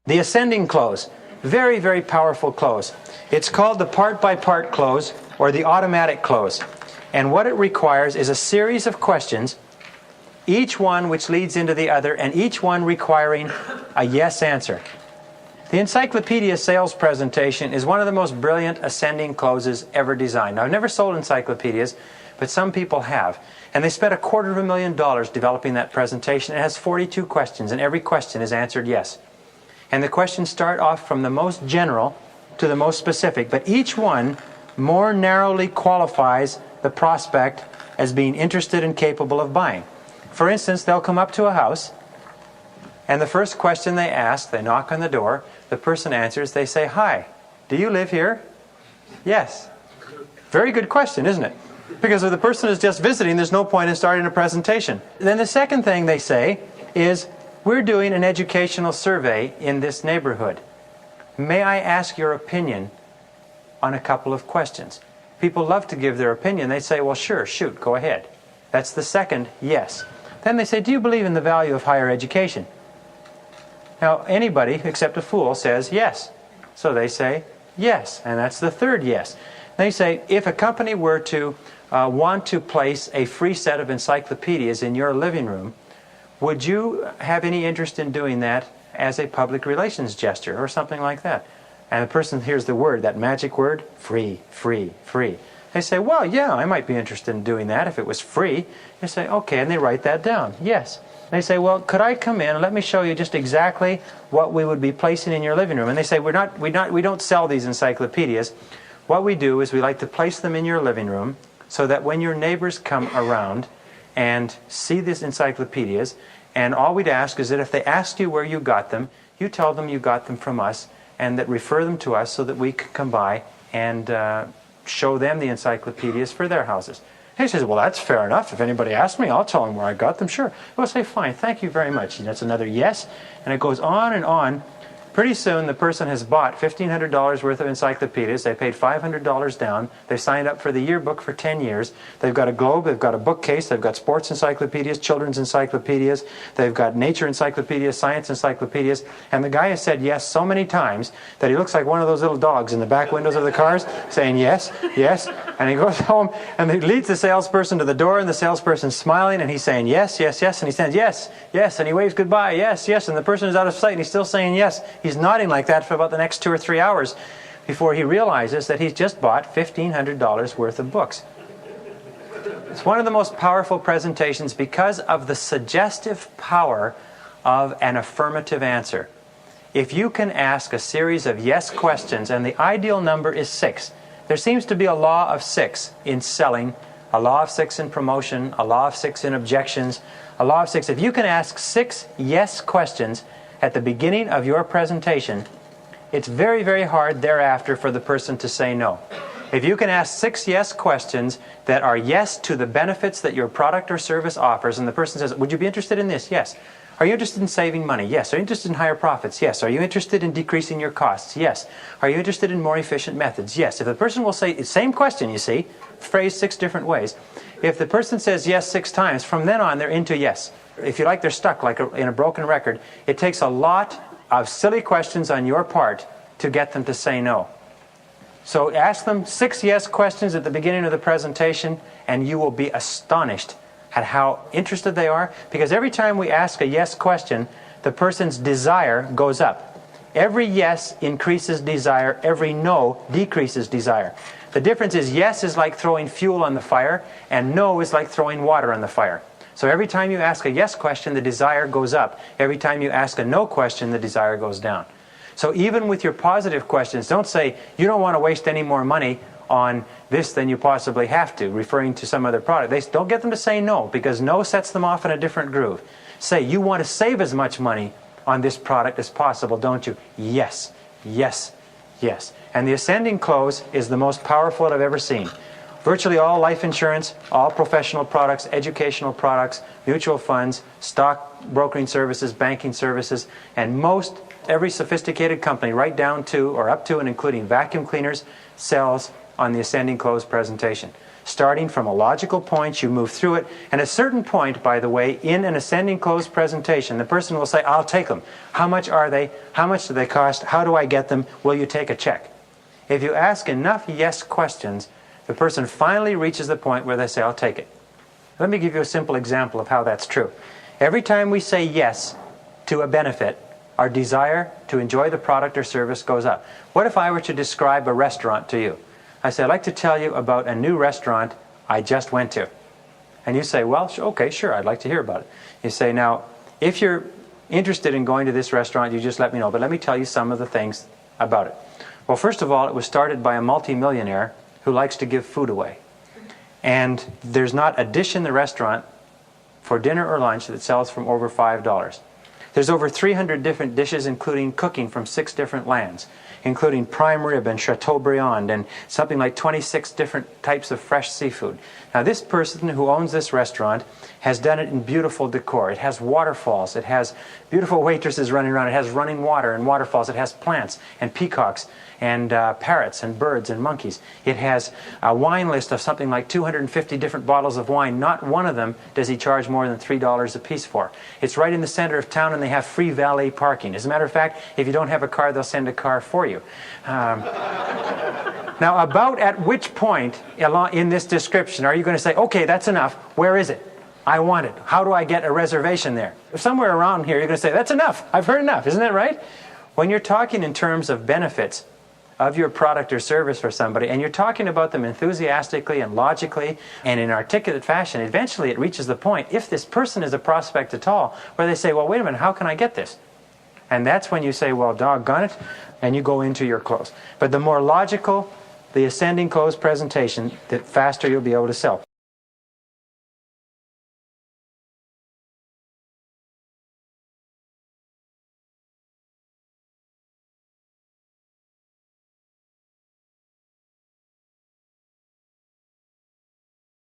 The ascending close, very, very powerful close. It's called the part-by-part close or the automatic close. And what it requires is a series of questions, each one which leads into the other, and each one requiring a yes answer. The encyclopedia sales presentation is one of the most brilliant ascending closes ever designed. Now, I've never sold encyclopedias, but some people have. And they spent $250,000 developing that presentation. It has 42 questions, and every question is answered yes. And the questions start off from the most general to the most specific, but each one more narrowly qualifies the prospect as being interested and capable of buying. For instance, they'll come up to a house, and the first question they ask, they knock on the door, the person answers, they say, "Hi, do you live here?" "Yes." Very good question, isn't it? Because if the person is just visiting, there's no point in starting a presentation. Then the second thing they say is, "We're doing an educational survey in this neighborhood. May I ask your opinion on a couple of questions?" People love to give their opinion. They say, "Well, sure, shoot, go ahead." That's the second yes. Then they say, "Do you believe in the value of higher education?" Now, anybody except a fool says yes. So they say yes, and that's the third yes. They say, "If a company were to want to place a free set of encyclopedias in your living room, would you have any interest in doing that as a public relations gesture," or something like that? And the person hears the word, that magic word, free, free, free. They say, "Well, yeah, I might be interested in doing that if it was free." They say, "Okay," and they write that down. Yes. They say, "Well, could I come in and let me show you just exactly what we would be placing in your living room?" And they say, we don't sell these encyclopedias. What we do is we like to place them in your living room so that when your neighbors come around and see these encyclopedias, and all we'd ask is that if they asked you where you got them, you tell them you got them from us, and that refer them to us so that we can come by and show them the encyclopedias for their houses. He says, "Well, that's fair enough. If anybody asks me, I'll tell them where I got them." "Sure." We'll say, "Fine, thank you very much." And that's another yes. And it goes on and on. Pretty soon the person has bought $1,500 worth of encyclopedias. They paid $500 down. They signed up for the yearbook for 10 years. They've got a globe, they've got a bookcase, they've got sports encyclopedias, children's encyclopedias, they've got nature encyclopedias, science encyclopedias. And the guy has said yes so many times that he looks like one of those little dogs in the back windows of the cars saying yes, yes. And he goes home and he leads the salesperson to the door, and the salesperson's smiling and he's saying yes, yes, yes. And he says yes, yes. And he waves goodbye, yes, yes. And the person is out of sight and he's still saying yes. He's nodding like that for about the next 2 or 3 hours before he realizes that he's just bought $1,500 worth of books. It's one of the most powerful presentations because of the suggestive power of an affirmative answer. If you can ask a series of yes questions, and the ideal number is 6. There seems to be a law of 6 in selling, a law of 6 in promotion, a law of 6 in objections, a law of 6. If you can ask 6 yes questions at the beginning of your presentation, it's very, very hard thereafter for the person to say no. If you can ask 6 yes questions that are yes to the benefits that your product or service offers, and the person says, "Would you be interested in this?" "Yes." "Are you interested in saving money?" "Yes." "Are you interested in higher profits?" "Yes." "Are you interested in decreasing your costs?" "Yes." "Are you interested in more efficient methods?" "Yes." If the person will say, same question, you see, phrased 6 different ways. If the person says yes 6 times, from then on they're into yes. If you like, they're stuck like in a broken record. It takes a lot of silly questions on your part to get them to say no. So ask them 6 yes questions at the beginning of the presentation, and you will be astonished at how interested they are, because every time we ask a yes question, the person's desire goes up. Every yes increases desire, every no decreases desire. The difference is yes is like throwing fuel on the fire, and no is like throwing water on the fire. So every time you ask a yes question, the desire goes up. Every time you ask a no question, the desire goes down. So even with your positive questions, don't say, "You don't want to waste any more money on this than you possibly have to," referring to some other product. Don't get them to say no, because no sets them off in a different groove. Say, "You want to save as much money on this product as possible, don't you?" "Yes, yes, yes." And the ascending close is the most powerful I've ever seen. Virtually all life insurance, all professional products, educational products, mutual funds, stock brokering services, banking services, and every sophisticated company, right down to or up to and including vacuum cleaners, sells on the ascending close presentation. Starting from a logical point, you move through it. And at a certain point, by the way, in an ascending close presentation, the person will say, I'll take them. How much are they? How much do they cost? How do I get them? Will you take a check? If you ask enough yes questions, the person finally reaches the point where they say, I'll take it. Let me give you a simple example of how that's true. Every time we say yes to a benefit, our desire to enjoy the product or service goes up. What if I were to describe a restaurant to you? I say, I'd like to tell you about a new restaurant I just went to. And you say, well, okay, sure, I'd like to hear about it. You say, now, if you're interested in going to this restaurant, you just let me know. But let me tell you some of the things about it. Well, first of all, it was started by a multimillionaire who likes to give food away. And there's not a dish in the restaurant for dinner or lunch that sells from over $5. There's over 300 different dishes, including cooking from 6 different lands, including prime rib and Chateaubriand and something like 26 different types of fresh seafood. Now, this person who owns this restaurant has done it in beautiful decor. It has waterfalls. It has beautiful waitresses running around. It has running water and waterfalls. It has plants and peacocks and parrots and birds and monkeys. It has a wine list of something like 250 different bottles of wine. Not one of them does he charge more than $3 a piece for. It's right in the center of town, and they have free valet parking. As a matter of fact, if you don't have a car, they'll send a car for you. Now, about at which point in this description are you going to say, okay, that's enough. Where is it? I want it. How do I get a reservation there? Somewhere around here, you're going to say, that's enough. I've heard enough. Isn't that right? When you're talking in terms of benefits of your product or service for somebody, and you're talking about them enthusiastically and logically and in articulate fashion, eventually it reaches the point, if this person is a prospect at all, where they say, well, wait a minute, how can I get this? And that's when you say, well, doggone it, and you go into your close. But the more logical the ascending close presentation, the faster you'll be able to sell.